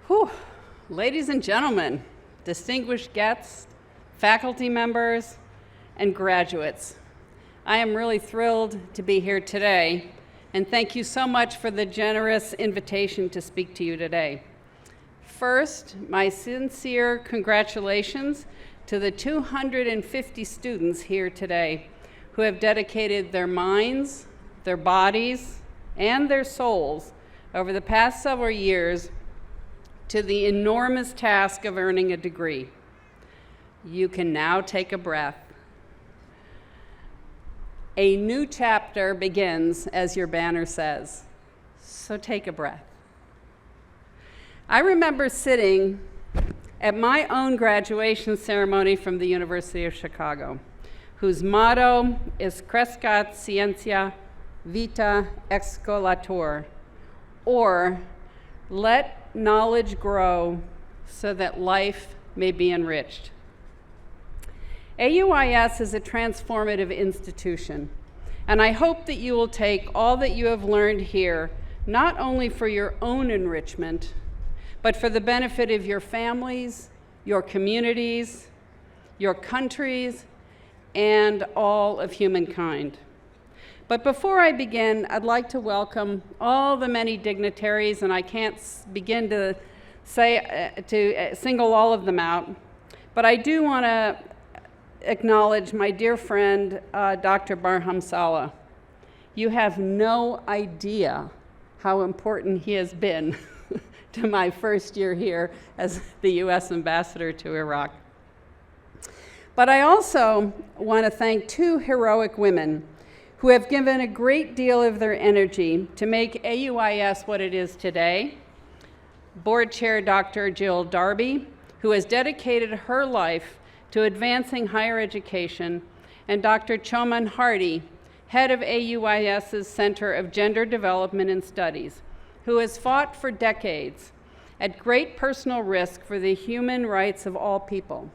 Whew. Ladies and gentlemen, distinguished guests, faculty members, and graduates, I am really thrilled to be here today, and thank you so much for the generous invitation to speak to you today. First, my sincere congratulations to the 250 students here today who have dedicated their minds, their bodies, and their souls over the past several years to the enormous task of earning a degree. You can now take a breath. A new chapter begins, as your banner says, so take a breath. I remember sitting at my own graduation ceremony from the University of Chicago, whose motto is Crescat Scientia Vita Excolator, or let knowledge grow so that life may be enriched. AUIS is a transformative institution, and I hope that you will take all that you have learned here, not only for your own enrichment, but for the benefit of your families, your communities, your countries, and all of humankind. But before I begin, I'd like to welcome all the many dignitaries, and I can't begin to single all of them out, but I do want to acknowledge my dear friend, Dr. Barham Saleh. You have no idea how important he has been to my first year here as the U.S. ambassador to Iraq. But I also want to thank two heroic women who have given a great deal of their energy to make AUIS what it is today. Board Chair Dr. Jill Darby, who has dedicated her life to advancing higher education, and Dr. Choman Hardy, head of AUIS's Center of Gender Development and Studies, who has fought for decades at great personal risk for the human rights of all people.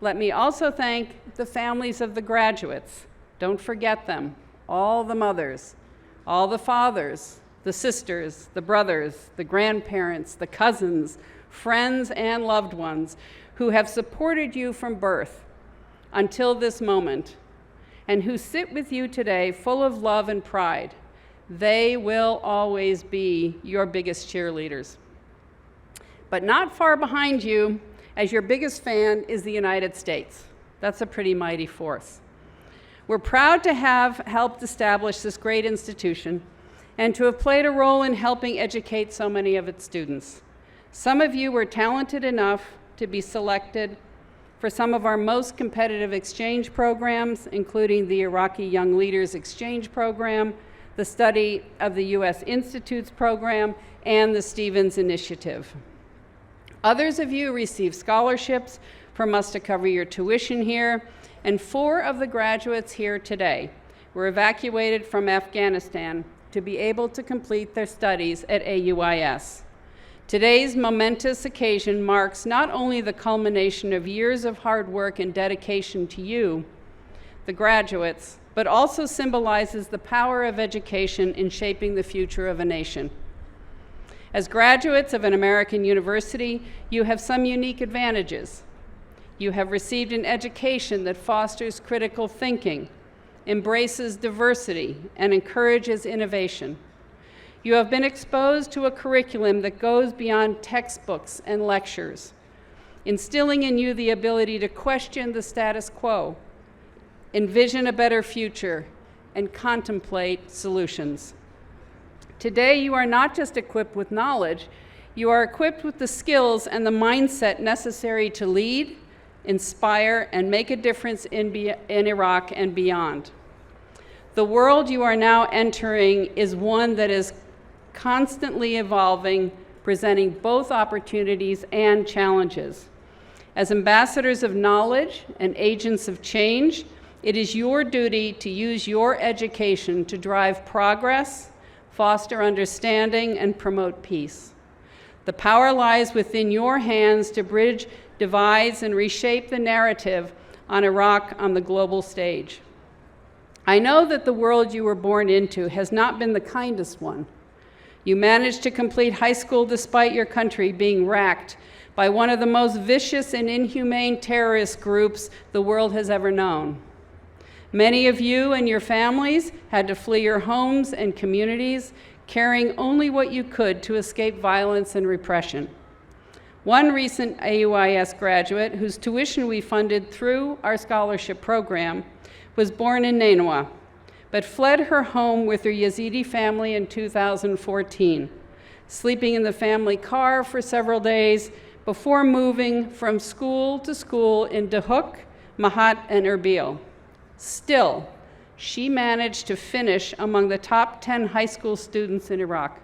Let me also thank the families of the graduates. Don't forget them, all the mothers, all the fathers, the sisters, the brothers, the grandparents, the cousins, friends, and loved ones who have supported you from birth until this moment, and who sit with you today full of love and pride. They will always be your biggest cheerleaders. But not far behind you, as your biggest fan, is the United States. That's a pretty mighty force. We're proud to have helped establish this great institution and to have played a role in helping educate so many of its students. Some of you were talented enough to be selected for some of our most competitive exchange programs, including the Iraqi Young Leaders Exchange Program, the Study of the U.S. Institutes Program, and the Stevens Initiative. Others of you received scholarships from us to cover your tuition here, and 4 of the graduates here today were evacuated from Afghanistan to be able to complete their studies at AUIS. Today's momentous occasion marks not only the culmination of years of hard work and dedication to you, the graduates, but also symbolizes the power of education in shaping the future of a nation. As graduates of an American university, you have some unique advantages. You have received an education that fosters critical thinking, embraces diversity, and encourages innovation. You have been exposed to a curriculum that goes beyond textbooks and lectures, instilling in you the ability to question the status quo, envision a better future, and contemplate solutions. Today, you are not just equipped with knowledge, you are equipped with the skills and the mindset necessary to lead, inspire, and make a difference in Iraq and beyond. The world you are now entering is one that is constantly evolving, presenting both opportunities and challenges. As ambassadors of knowledge and agents of change, it is your duty to use your education to drive progress, foster understanding, and promote peace. The power lies within your hands to bridge divides and reshape the narrative on Iraq on the global stage. I know that the world you were born into has not been the kindest one. You managed to complete high school despite your country being racked by one of the most vicious and inhumane terrorist groups the world has ever known. Many of you and your families had to flee your homes and communities, carrying only what you could to escape violence and repression. One recent AUIS graduate, whose tuition we funded through our scholarship program, was born in Nainawa, but fled her home with her Yazidi family in 2014, sleeping in the family car for several days before moving from school to school in Dahuk, Mahat, and Erbil. Still, she managed to finish among the top 10 high school students in Iraq.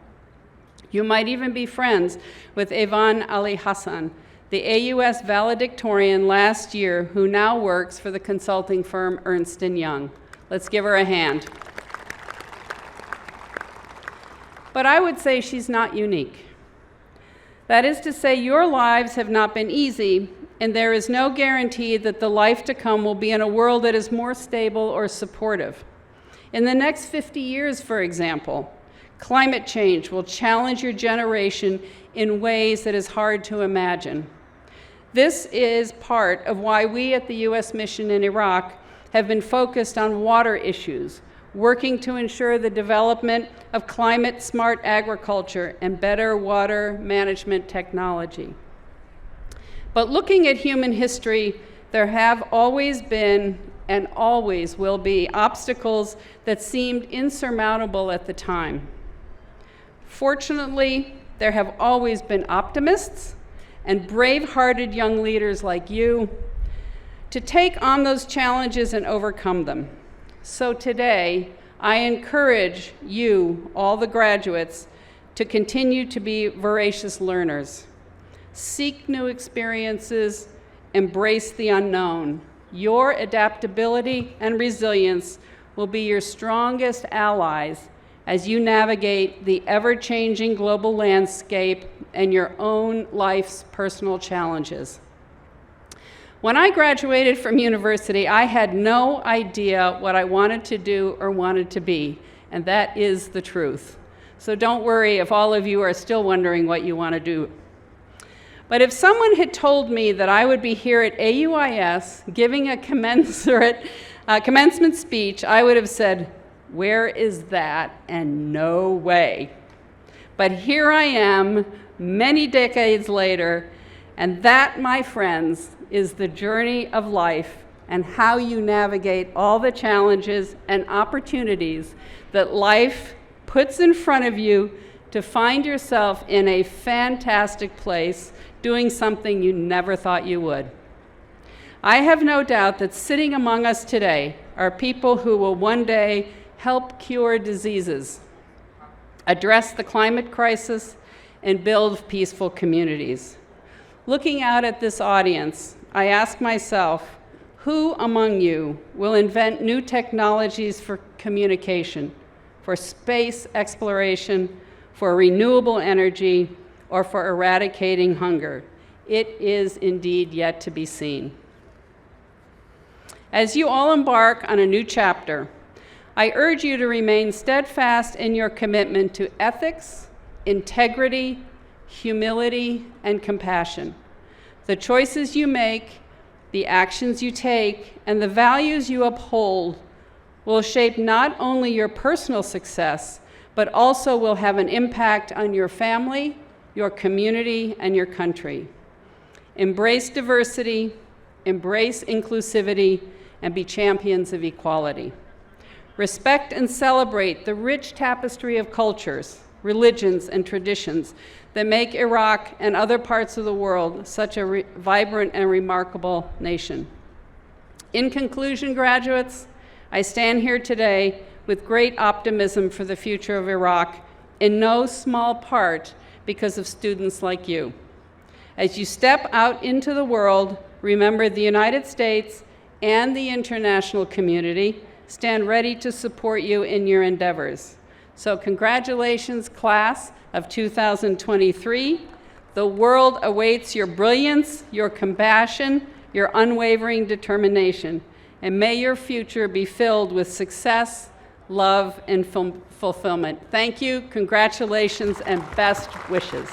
You might even be friends with Evan Ali Hassan, the AUS valedictorian last year, who now works for the consulting firm Ernst & Young. Let's give her a hand. But I would say she's not unique. That is to say, your lives have not been easy, and there is no guarantee that the life to come will be in a world that is more stable or supportive. In the next 50 years, for example, climate change will challenge your generation in ways that is hard to imagine. This is part of why we at the U.S. mission in Iraq have been focused on water issues, working to ensure the development of climate-smart agriculture and better water management technology. But looking at human history, there have always been and always will be obstacles that seemed insurmountable at the time. Fortunately, there have always been optimists and brave-hearted young leaders like you to take on those challenges and overcome them. So today, I encourage you, all the graduates, to continue to be voracious learners. Seek new experiences, embrace the unknown. Your adaptability and resilience will be your strongest allies as you navigate the ever-changing global landscape and your own life's personal challenges. When I graduated from university, I had no idea what I wanted to do or wanted to be, and that is the truth. So don't worry if all of you are still wondering what you want to do. But if someone had told me that I would be here at AUIS giving a commencement speech, I would have said, "Where is that?" and no way. But here I am, many decades later, and that, my friends, is the journey of life and how you navigate all the challenges and opportunities that life puts in front of you to find yourself in a fantastic place doing something you never thought you would. I have no doubt that sitting among us today are people who will one day help cure diseases, address the climate crisis, and build peaceful communities. Looking out at this audience, I ask myself, who among you will invent new technologies for communication, for space exploration, for renewable energy, or for eradicating hunger? It is indeed yet to be seen. As you all embark on a new chapter, I urge you to remain steadfast in your commitment to ethics, integrity, humility, and compassion. The choices you make, the actions you take, and the values you uphold will shape not only your personal success, but also will have an impact on your family, your community, and your country. Embrace diversity, embrace inclusivity, and be champions of equality. Respect and celebrate the rich tapestry of cultures, religions, and traditions that make Iraq and other parts of the world such a vibrant and remarkable nation. In conclusion, graduates, I stand here today with great optimism for the future of Iraq, in no small part because of students like you. As you step out into the world, remember the United States and the international community stand ready to support you in your endeavors. So congratulations, class of 2023. The world awaits your brilliance, your compassion, your unwavering determination, and may your future be filled with success, love, and fulfillment. Thank you, congratulations, and best wishes.